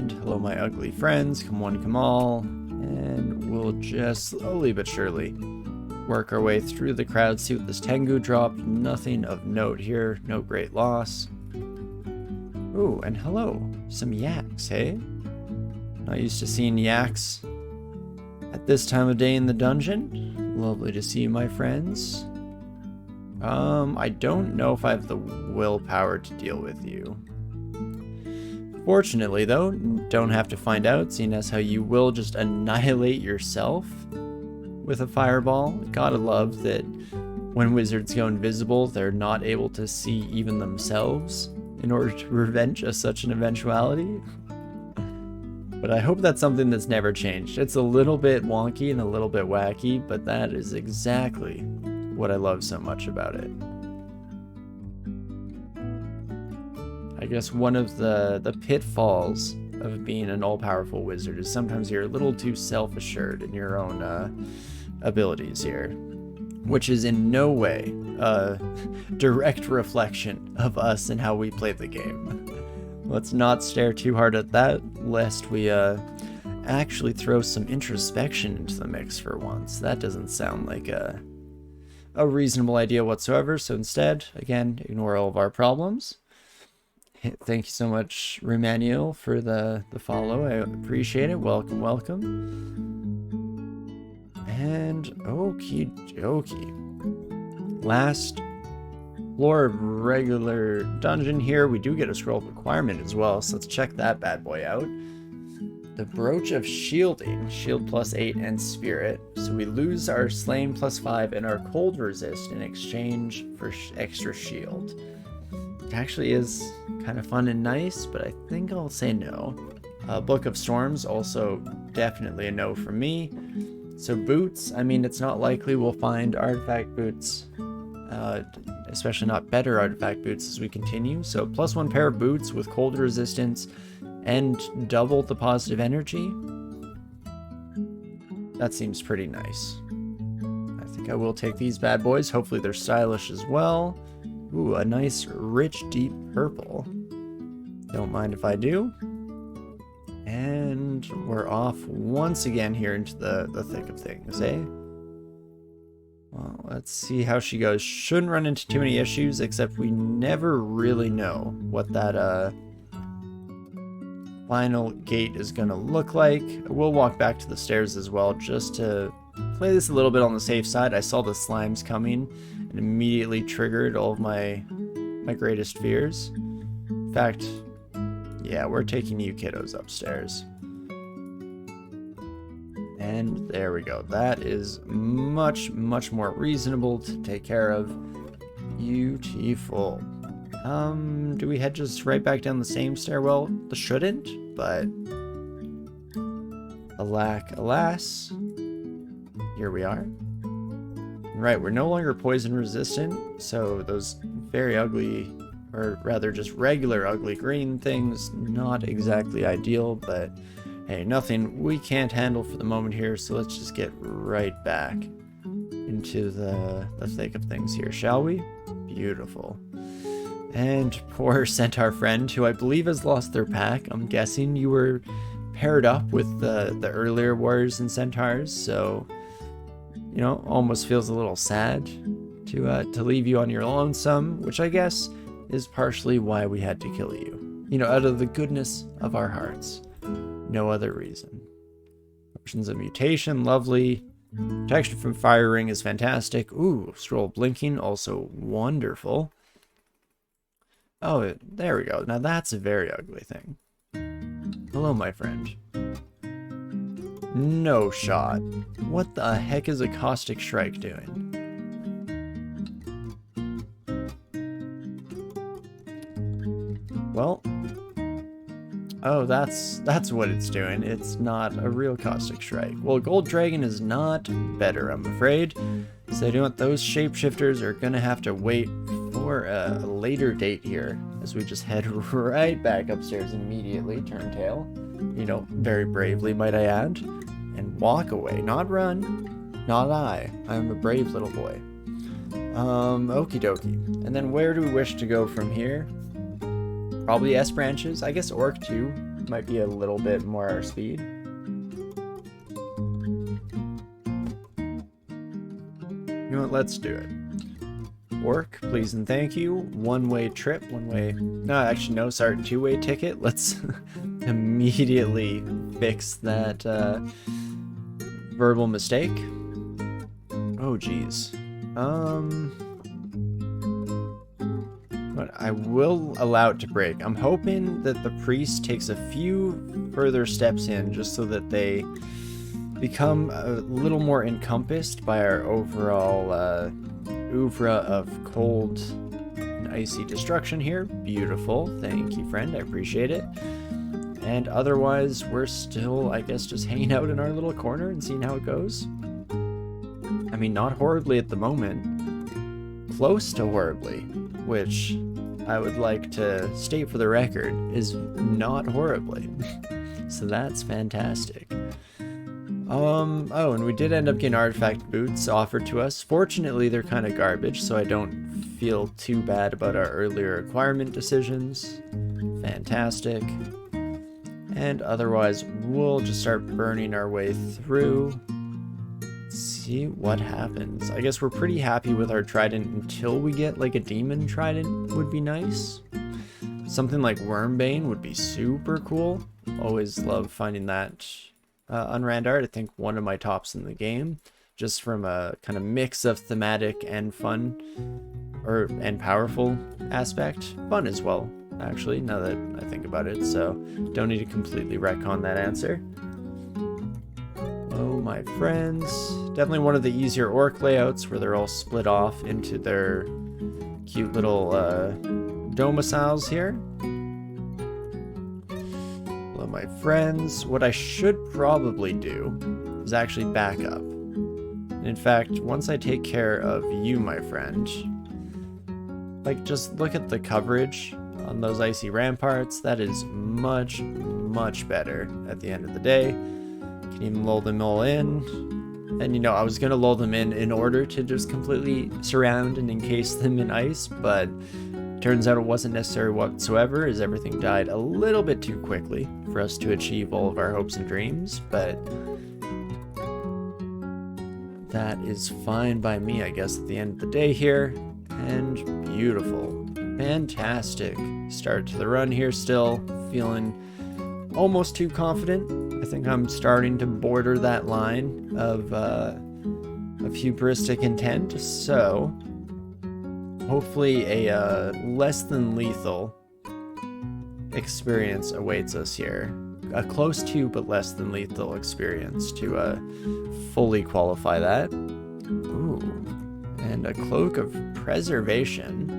And hello, my ugly friends. Come one, come all. And we'll just slowly but surely work our way through the crowd, see what this Tengu dropped. Nothing of note here, no great loss. Ooh, and hello, some yaks, hey? Not used to seeing yaks at this time of day in the dungeon. Lovely to see you, my friends. I don't know if I have the willpower to deal with you. Fortunately, though, don't have to find out, seeing as how you will just annihilate yourself with a fireball. Gotta love that when wizards go invisible, they're not able to see even themselves in order to prevent just such an eventuality. But I hope that's something that's never changed. It's a little bit wonky and a little bit wacky, but that is exactly what I love so much about it. I guess one of the pitfalls of being an all-powerful wizard is sometimes you're a little too self-assured in your own abilities here, which is in no way a direct reflection of us and how we play the game. Let's not stare too hard at that, lest we actually throw some introspection into the mix for once. That doesn't sound like a reasonable idea whatsoever, so instead, again, ignore all of our problems. Thank you so much, Romaniel, for the follow. I appreciate it. Welcome, welcome. And okie dokie. Last floor of regular dungeon here. We do get a scroll requirement as well, so let's check that bad boy out. The Brooch of Shielding, shield +8 and spirit. So we lose our slain +5 and our cold resist in exchange for extra shield. It actually is kind of fun and nice, but I think I'll say no. Book of Storms, also definitely a no from me. So boots, I mean, it's not likely we'll find artifact boots, especially not better artifact boots as we continue. So +1 pair of boots with cold resistance and double the positive energy. That seems pretty nice. I think I will take these bad boys. Hopefully they're stylish as well. Ooh, a nice rich deep purple. Don't mind if I do. And we're off once again here into the thick of things, eh? Well, let's see how she goes. Shouldn't run into too many issues, except we never really know what that final gate is gonna look like. We'll walk back to the stairs as well, just to play this a little bit on the safe side. I saw the slimes coming and immediately triggered all of my greatest fears. In fact, yeah, we're taking you kiddos upstairs. And there we go. That is much, much more reasonable to take care of. Beautiful. Do we head just right back down the same stairwell? The shouldn't, but alack, alas, here we are. Right, we're no longer poison resistant, so those very ugly, or rather just regular ugly green things, not exactly ideal, but hey, nothing we can't handle for the moment here, so let's just get right back into the thick of things here, shall we? Beautiful. And poor centaur friend, who I believe has lost their pack. I'm guessing you were paired up with the earlier warriors and centaurs, so you know, almost feels a little sad to leave you on your lonesome, which I guess is partially why we had to kill you. You know, out of the goodness of our hearts. No other reason. Options of mutation, lovely. Protection from fire ring is fantastic. Ooh, scroll blinking, also wonderful. Oh, there we go. Now that's a very ugly thing. Hello, my friend. No shot. What the heck is a caustic strike doing? Well, oh, that's what it's doing. It's not a real caustic strike. Well, gold dragon is not better, I'm afraid. So you know what, those shapeshifters are gonna have to wait for a later date here, as we just head right back upstairs immediately, turn tail, you know, very bravely might I add, and walk away, not run, not I am a brave little boy. Okie dokie. And then where do we wish to go from here? Probably S branches, I guess Orc too. Might be a little bit more our speed. You know what, let's do it. Orc, please and thank you. One-way trip, one-way... No, actually, no, sorry, two-way ticket. Let's immediately fix that verbal mistake. Oh, geez. But I will allow it to break. I'm hoping that the priest takes a few further steps in just so that they become a little more encompassed by our overall oeuvre of cold and icy destruction here. Beautiful. Thank you, friend. I appreciate it. And otherwise, we're still, I guess, just hanging out in our little corner and seeing how it goes. I mean, not horribly at the moment. Close to horribly, which I would like to state for the record is not horribly. So that's fantastic. Oh, and we did end up getting artifact boots offered to us. Fortunately, they're kind of garbage, so I don't feel too bad about our earlier acquirement decisions. Fantastic. And otherwise, we'll just start burning our way through. See what happens. I guess we're pretty happy with our trident until we get like a demon trident would be nice. Something like Wormbane would be super cool. Always love finding that unrand art. I think one of my tops in the game, just from a kind of mix of thematic and fun and powerful aspect. Fun as well, actually, now that I think about it, so don't need to completely retcon that answer. Oh, my friends. Definitely one of the easier orc layouts where they're all split off into their cute little domiciles here. Hello, my friends. What I should probably do is actually back up. In fact, once I take care of you, my friend, like, just look at the coverage on those icy ramparts. That is much, much better at the end of the day. Can even lull them all in. And, you know, I was going to lull them in order to just completely surround and encase them in ice, but turns out it wasn't necessary whatsoever, as everything died a little bit too quickly for us to achieve all of our hopes and dreams, but that is fine by me, I guess, at the end of the day here. And beautiful. Fantastic start to the run here still. Feeling almost too confident. I think I'm starting to border that line of hubristic intent, so hopefully a less than lethal experience awaits us here. A close to but less than lethal experience to fully qualify that. Ooh, and a cloak of preservation.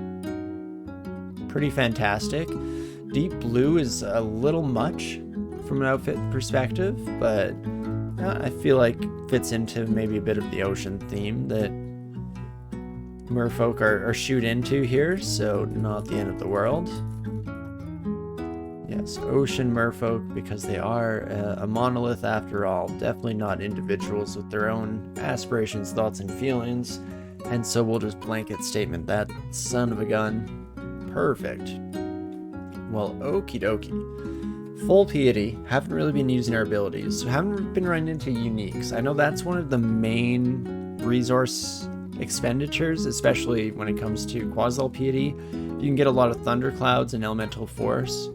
Pretty fantastic. Deep blue is a little much from an outfit perspective, but I feel like fits into maybe a bit of the ocean theme that Merfolk are shoot into here, so not the end of the world. Yes, ocean Merfolk, because they are a monolith after all, definitely not individuals with their own aspirations, thoughts, and feelings, and so we'll just blanket statement that son of a gun. Perfect. Well, okie dokie. Full piety, haven't really been using our abilities, so haven't been running into uniques. I know that's one of the main resource expenditures, especially when it comes to Qazlal piety. You can get a lot of thunderclouds and elemental force.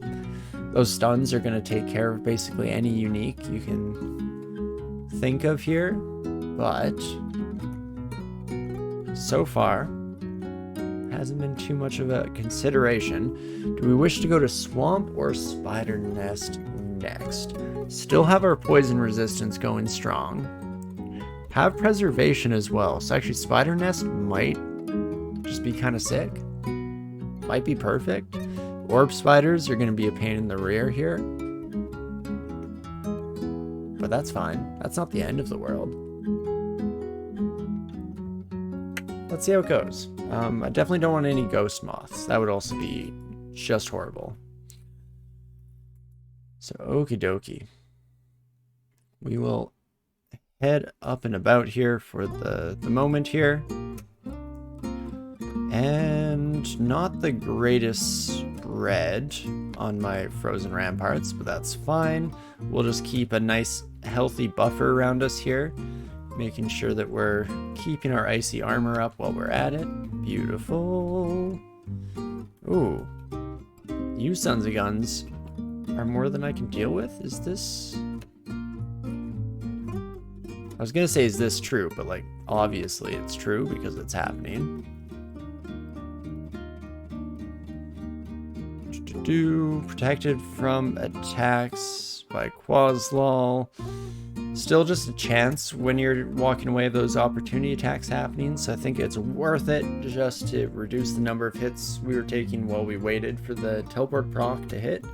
Those stuns are going to take care of basically any unique you can think of here, but so far hasn't been too much of a consideration. Do we wish to go to Swamp or Spider Nest next? Still have our poison resistance going strong. Have preservation as well. So actually Spider Nest might just be kind of sick. Might be perfect. Orb spiders are going to be a pain in the rear here. But that's fine. That's not the end of the world. Let's see how it goes. I definitely don't want any ghost moths. That would also be just horrible. So, okie dokie. We will head up and about here for the moment here. And not the greatest red on my frozen ramparts, but that's fine. We'll just keep a nice healthy buffer around us here, making sure that we're keeping our icy armor up while we're at it. Beautiful. Ooh. You sons of guns are more than I can deal with? Is this... I was gonna say, is this true? But, like, obviously it's true because it's happening. Protected from attacks by Qazlal. Still just a chance when you're walking away of those opportunity attacks happening, so I think it's worth it just to reduce the number of hits we were taking while we waited for the teleport proc to hit.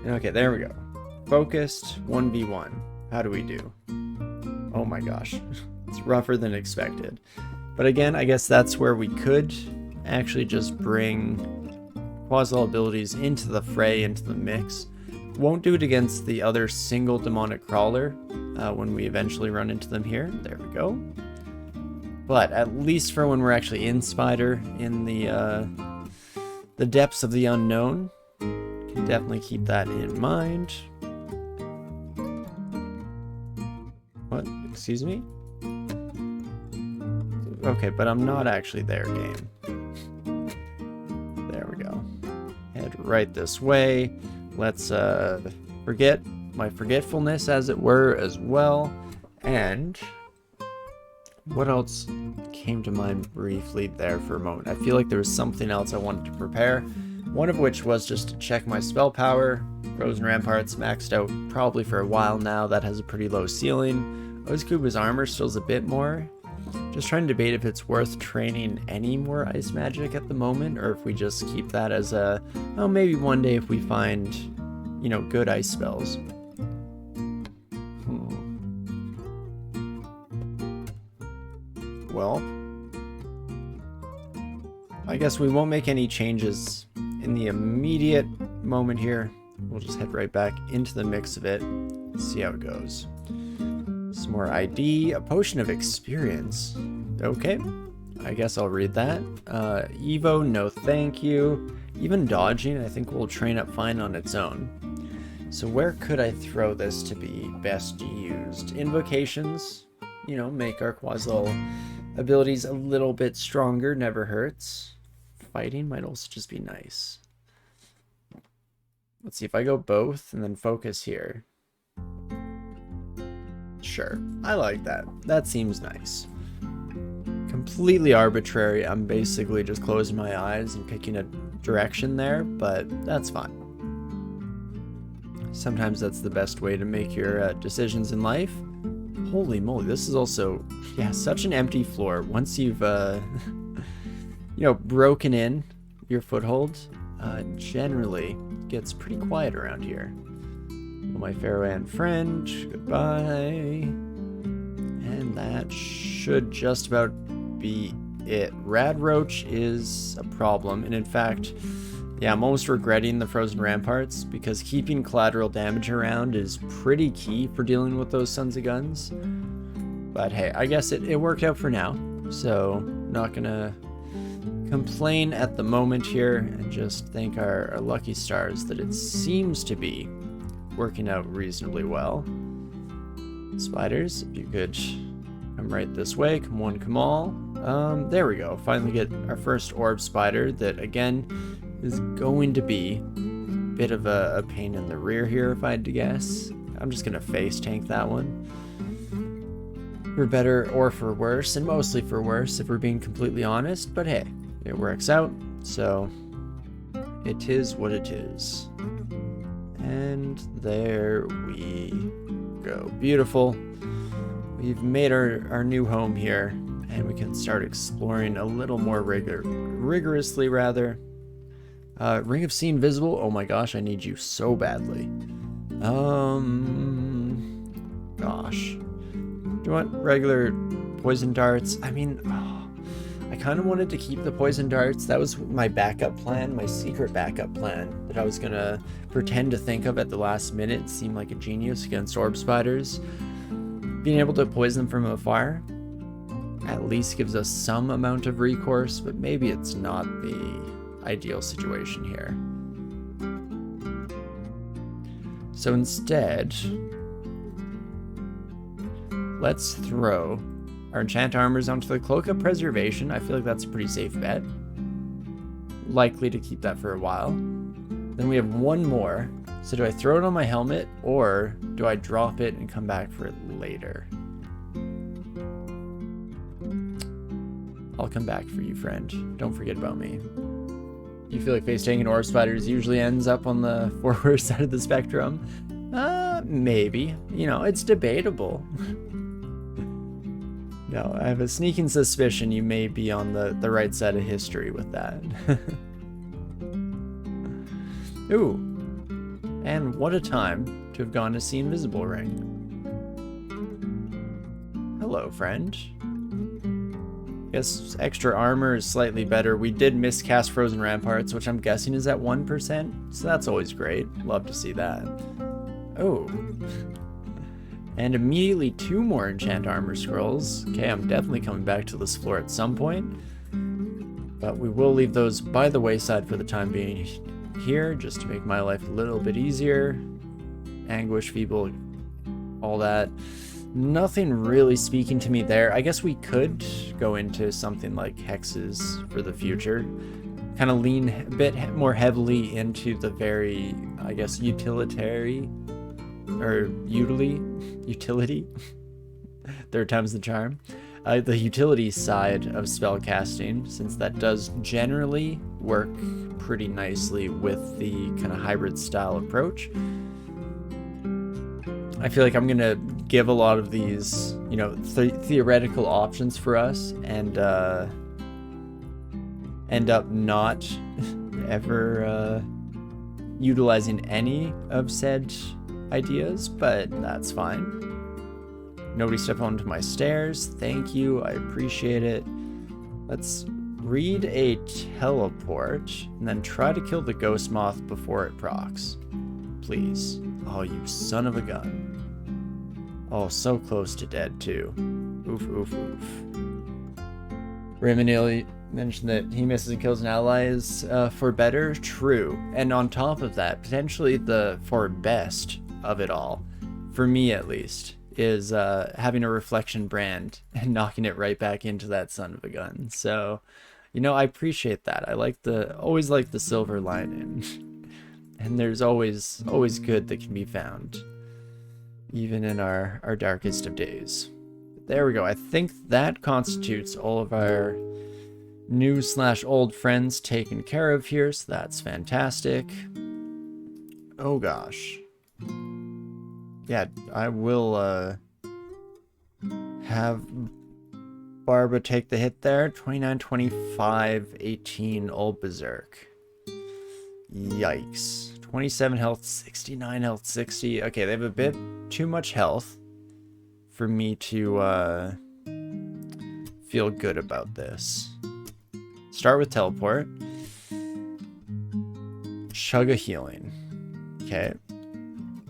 Okay, there we go. Focused 1v1. How do we do? Oh my gosh. It's rougher than expected. But again, I guess that's where we could actually just bring Qazlal abilities into the fray, into the mix. Won't do it against the other single demonic crawler when we eventually run into them here. There we go. But at least for when we're actually in Spider, in the depths of the unknown, can definitely keep that in mind. What? Excuse me? Okay, but I'm not actually there, game. There we go. Head right this way. Let's forget my forgetfulness, as it were, as well. And what else came to mind briefly there for a moment? I feel like there was something else I wanted to prepare. One of which was just to check my spell power. Frozen Ramparts maxed out probably for a while now. That has a pretty low ceiling. Ozkuba's armor still has a bit more. Just trying to debate if it's worth training any more ice magic at the moment, or if we just keep that as a, oh, maybe one day if we find, you know, good ice spells. Well, I guess we won't make any changes in the immediate moment here. We'll just head right back into the mix of it, see how it goes. Some more ID, a potion of experience. Okay, I guess I'll read that. Evo, no thank you. Even dodging, I think will train up fine on its own. So where could I throw this to be best used? Invocations, you know, make our Qazlal abilities a little bit stronger, never hurts. Fighting might also just be nice. Let's see if I go both and then focus here. Sure, I like that. That seems nice. Completely arbitrary. I'm basically just closing my eyes and picking a direction there, but that's fine. Sometimes that's the best way to make your decisions in life. Holy moly, this is also, yeah, such an empty floor. Once you've, you know, broken in your foothold, generally gets pretty quiet around here. My Fairland friend, goodbye. And that should just about be it. Rad Roach is a problem, and in fact, yeah, I'm almost regretting the Frozen Ramparts, because keeping collateral damage around is pretty key for dealing with those sons of guns. But hey, I guess it worked out for now, so not gonna complain at the moment here, and just thank our lucky stars that it seems to be working out reasonably well. Spiders, if you could come right this way. Come one, come all. There we go. Finally get our first orb spider that, again, is going to be a bit of a pain in the rear here, if I had to guess. I'm just going to face tank that one. For better or for worse, and mostly for worse, if we're being completely honest. But hey, it works out, so it is what it is. And there we go. Beautiful. We've made our new home here, and we can start exploring a little more rigorously, rather. Ring of Seeing visible. Oh my gosh, I need you so badly. Gosh. Do you want regular poison darts? I mean, I kind of wanted to keep the poison darts. That was my backup plan, my secret backup plan that I was gonna pretend to think of at the last minute. It seemed like a genius against orb spiders. Being able to poison them from afar at least gives us some amount of recourse, but maybe it's not the ideal situation here. So instead, let's throw our enchant armors onto the Cloak of Preservation. I feel like that's a pretty safe bet. Likely to keep that for a while. Then we have one more. So do I throw it on my helmet, or do I drop it and come back for it later? I'll come back for you, friend. Don't forget about me. You feel like face tanking Orb Spiders usually ends up on the forward side of the spectrum? Maybe. You know, it's debatable. No, I have a sneaking suspicion you may be on the right side of history with that. Ooh. And what a time to have gone to see Invisible Ring. Hello, friend. Guess extra armor is slightly better. We did miscast Frozen Ramparts, which I'm guessing is at 1%, so that's always great. Love to see that. Oh. And immediately 2 more enchant armor scrolls. Okay, I'm definitely coming back to this floor at some point. But we will leave those by the wayside for the time being here, just to make my life a little bit easier. Anguish, Feeble, all that. Nothing really speaking to me there. I guess we could go into something like hexes for the future. Kind of lean a bit more heavily into the very, I guess, utility. Third time's the charm. The utility side of spellcasting, since that does generally work pretty nicely with the kind of hybrid style approach. I feel like I'm going to give a lot of these, you know, theoretical options for us and end up not ever utilizing any of said ideas, but that's fine. Nobody step onto my stairs. Thank you. I appreciate it. Let's read a teleport and then try to kill the ghost moth before it procs. Please. Oh, you son of a gun. Oh, so close to dead, too. Oof, oof, oof. Raymond mentioned that he misses and kills an ally is for better. True. And on top of that, potentially the for best of it all, for me at least, is having a reflection brand and knocking it right back into that son of a gun. So, you know, I appreciate that. I always like the silver lining. And there's always good that can be found, even in our darkest of days. There we go. I think that constitutes all of our new/old friends taken care of here, so that's fantastic. Oh gosh. Yeah, I will have Barbara take the hit there. 29, 25, 18, Old Berserk. Yikes. 27 health, 69 health, 60. Okay, they have a bit too much health for me to feel good about this. Start with teleport. Chug a healing. Okay.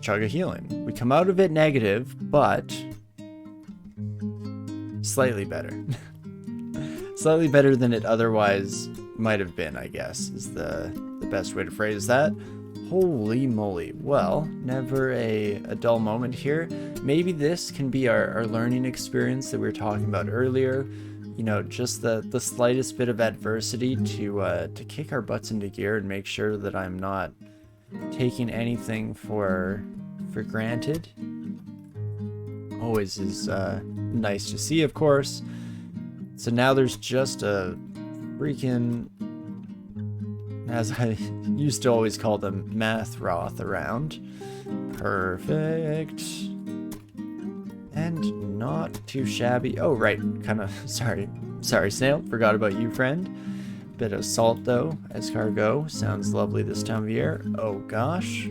Chug a healing. We come out of it negative, but slightly better. Slightly better than it otherwise might have been, I guess, is the best way to phrase that. Holy moly. Well, never a dull moment here. Maybe this can be our learning experience that we were talking about earlier. You know, just the slightest bit of adversity to kick our butts into gear and make sure that I'm not taking anything for granted. Always is nice to see, of course. So now there's just a freaking, as I used to always call them, math Roth around. Perfect. And not too shabby. Oh, right. Kind of, sorry, Snail. Forgot about you, friend. Bit of salt, though. Escargot. Sounds lovely this time of year. Oh, gosh.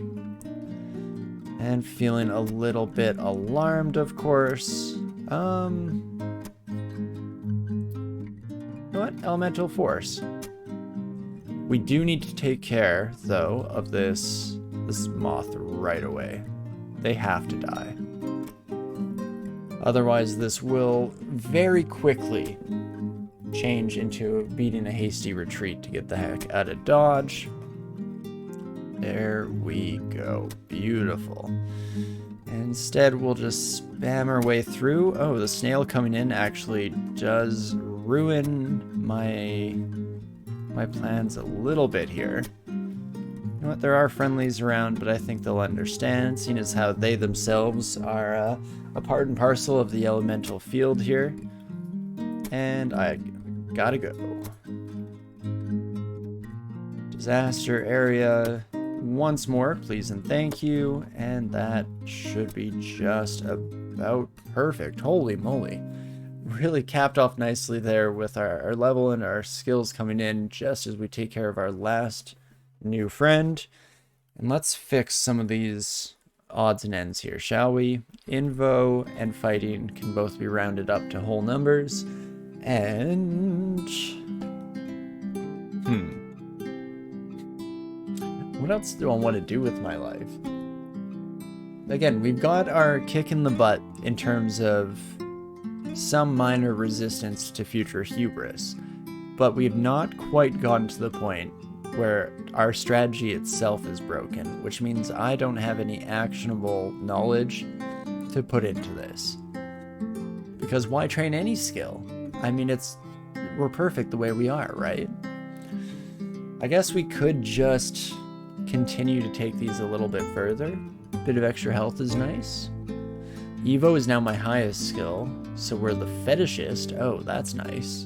And feeling a little bit alarmed, of course. What? Elemental Force. We do need to take care, though, of this moth right away. They have to die. Otherwise, this will very quickly change into beating a hasty retreat to get the heck out of dodge. There we go. Beautiful. Instead, we'll just spam our way through. Oh, the snail coming in actually does ruin my plans a little bit here. You know what? There are friendlies around, but I think they'll understand, seeing as how they themselves are a part and parcel of the elemental field here. And I gotta go. Disaster area once more, please and thank you. And that should be just about perfect. Holy moly. Really capped off nicely there with our level and our skills coming in just as we take care of our last new friend. And let's fix some of these odds and ends here, shall we? Invo and fighting can both be rounded up to whole numbers. And what else do I want to do with my life? Again, we've got our kick in the butt in terms of some minor resistance to future hubris, but we've not quite gotten to the point where our strategy itself is broken, which means I don't have any actionable knowledge to put into this. Because why train any skill? I mean, we're perfect the way we are, right? I guess we could just continue to take these a little bit further. Bit of extra health is nice. Evo is now my highest skill, so we're the fetishist. Oh, that's nice.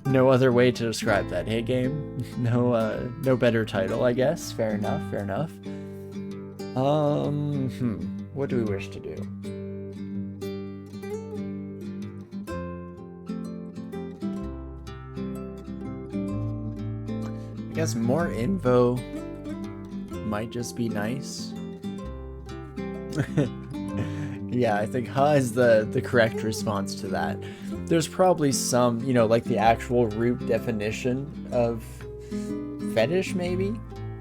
No other way to describe that, hey game? No better title, I guess. Fair enough, fair enough. What do we wish to do? I guess more info might just be nice. Yeah, I think ha is the correct response to that. There's probably some, you know, like the actual root definition of fetish, maybe?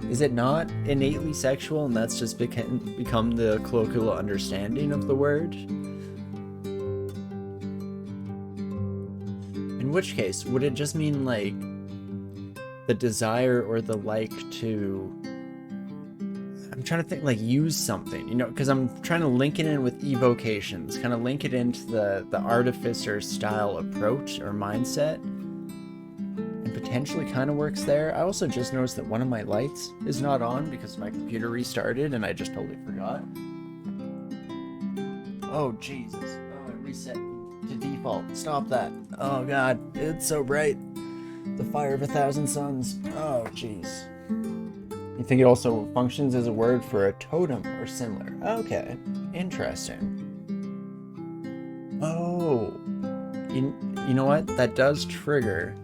Is it not innately sexual and that's just become the colloquial understanding of the word? In which case, would it just mean like the desire or the like to... I'm trying to think, like, use something, you know, because I'm trying to link it in with evocations, kind of link it into the artificer style approach or mindset, and potentially kind of works there. I also just noticed that one of my lights is not on because my computer restarted and I just totally forgot. Oh, Jesus. Oh, it reset to default. Stop that. Oh, God. It's so bright. The fire of 1,000 suns. Oh, jeez. You think it also functions as a word for a totem or similar? Okay, interesting. Oh, you know what? That does trigger.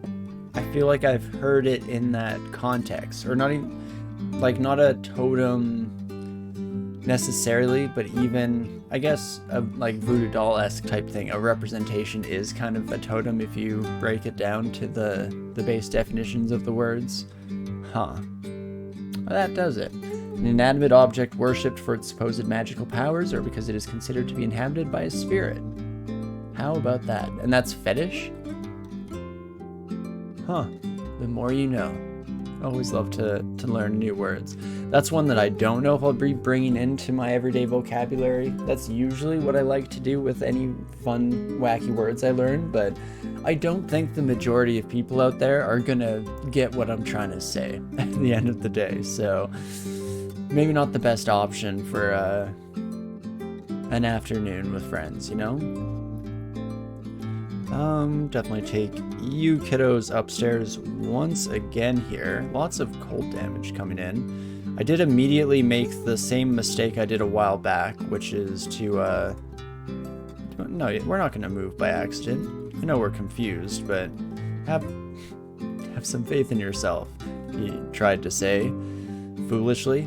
I feel like I've heard it in that context, or not even, like, not a totem necessarily, but even, I guess, a like voodoo doll-esque type thing. A representation is kind of a totem if you break it down to the base definitions of the words. Huh. Well, that does it. An inanimate object worshipped for its supposed magical powers or because it is considered to be inhabited by a spirit. How about that? And that's fetish? Huh. The more you know. Always love to learn new words. That's one that I don't know if I'll be bringing into my everyday vocabulary. That's usually what I like to do with any fun, wacky words I learn, but I don't think the majority of people out there are gonna get what I'm trying to say at the end of the day, so maybe not the best option for an afternoon with friends, you know? Definitely take you kiddos upstairs once again here. Lots of cold damage coming in. I did immediately make the same mistake I did a while back, which is to, no, we're not going to move by accident. I know we're confused, but have some faith in yourself, he tried to say, foolishly.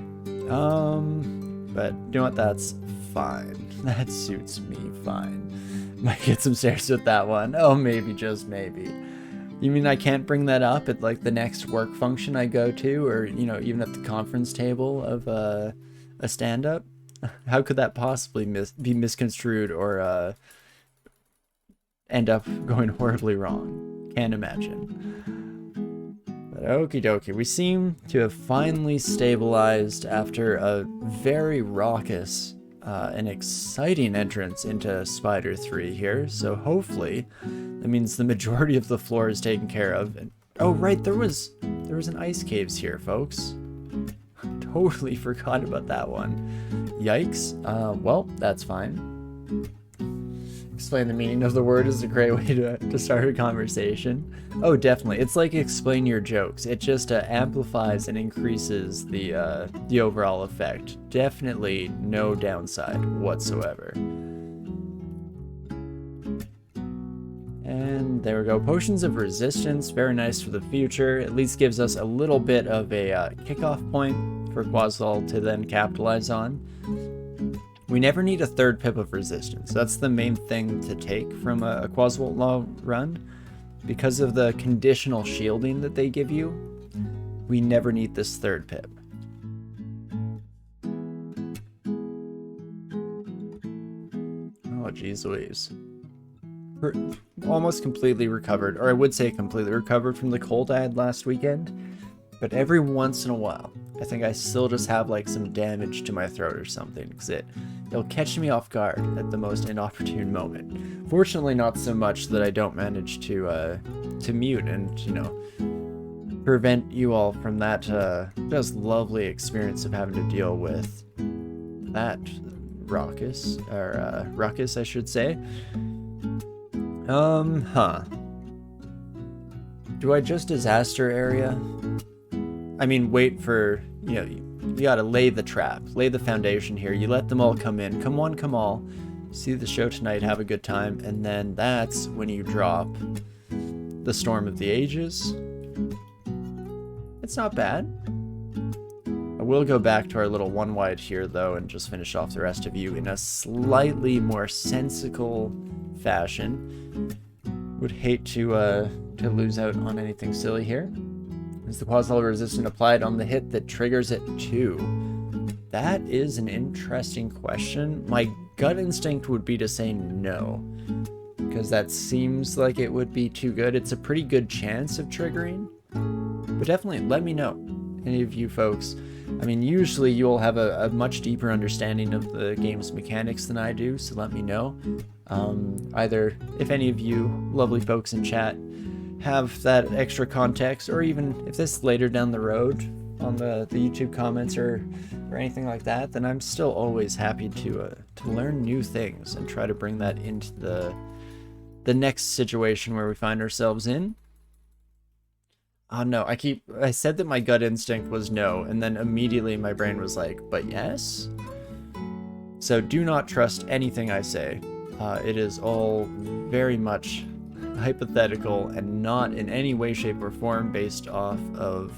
But you know what, that's fine. That suits me fine. Might get some stares with that one. Oh, maybe, just maybe. You mean I can't bring that up at, like, the next work function I go to, or, you know, even at the conference table of a stand-up? How could that possibly be misconstrued or end up going horribly wrong. Can't imagine. But okie dokie, we seem to have finally stabilized after a very raucous and exciting entrance into Spider 3 here. So hopefully that means the majority of the floor is taken care of. And, oh right, there was an ice caves here, folks. Totally forgot about that one. Yikes. Well, that's fine. Explain the meaning of the word is a great way to start a conversation. Oh, definitely. It's like explain your jokes. It just amplifies and increases the overall effect. Definitely no downside whatsoever. And there we go. Potions of resistance. Very nice for the future. At least gives us a little bit of a kickoff point for Qazlal to then capitalize on. We never need a third pip of resistance. That's the main thing to take from a Qazlal run. Because of the conditional shielding that they give you, we never need this third pip. Oh, geez Louise. We're almost completely recovered, or I would say completely recovered from the cold I had last weekend. But every once in a while, I think I still just have like some damage to my throat or something, because it'll catch me off guard at the most inopportune moment. Fortunately, not so much that I don't manage to mute and, you know, prevent you all from that just lovely experience of having to deal with that ruckus, I should say. Do I just disaster area? I mean, wait for, you know, you gotta lay the trap, lay the foundation here. You let them all come in. Come one, come all. See the show tonight, have a good time. And then that's when you drop the Storm of the Ages. It's not bad. I will go back to our little one wide here, though, and just finish off the rest of you in a slightly more sensical fashion. Would hate to lose out on anything silly here. Is the Qazlal resistance applied on the hit that triggers it too? That is an interesting question. My gut instinct would be to say no, because that seems like it would be too good. It's a pretty good chance of triggering, but definitely let me know, any of you folks. I mean, usually you'll have a much deeper understanding of the game's mechanics than I do, so let me know. Either if any of you lovely folks in chat have that extra context, or even if this later down the road on the YouTube comments or anything like that, then I'm still always happy to learn new things and try to bring that into the next situation where we find ourselves in. Oh no, I said that my gut instinct was no, and then immediately my brain was like, but yes? So do not trust anything I say. It is all very much hypothetical and not in any way, shape, or form based off of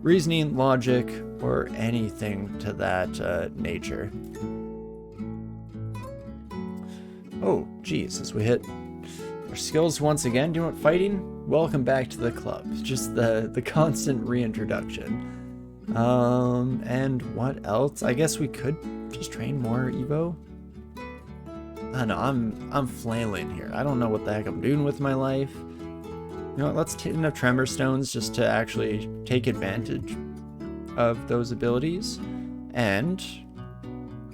reasoning, logic, or anything to that nature. Oh, geez, as we hit our skills once again. Do you want fighting? Welcome back to the club. Just the constant reintroduction. And what else? I guess we could just train more Evo. I don't know, I'm flailing here. I don't know what the heck I'm doing with my life. You know what, let's take enough Tremor Stones just to actually take advantage of those abilities. And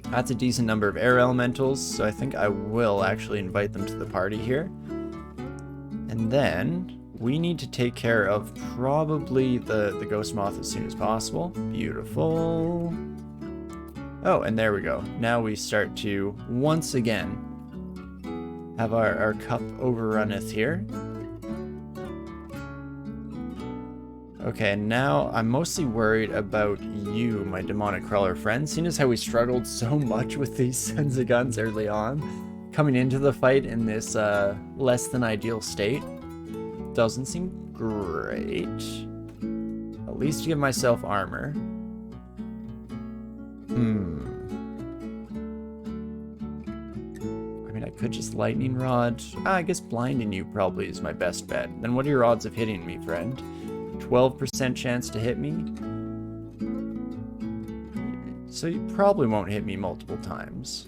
that's a decent number of air elementals, so I think I will actually invite them to the party here. And then we need to take care of probably the Ghost Moth as soon as possible. Beautiful. Oh, and there we go. Now we start to, once again, have our cup overrunneth here. Okay, now I'm mostly worried about you, my demonic crawler friend, seeing as how we struggled so much with these sons of guns early on. Coming into the fight in this less than ideal state doesn't seem great. At least give myself armor. I mean, I could just lightning rod. I guess blinding you probably is my best bet. Then what are your odds of hitting me, friend? 12% chance to hit me? So you probably won't hit me multiple times.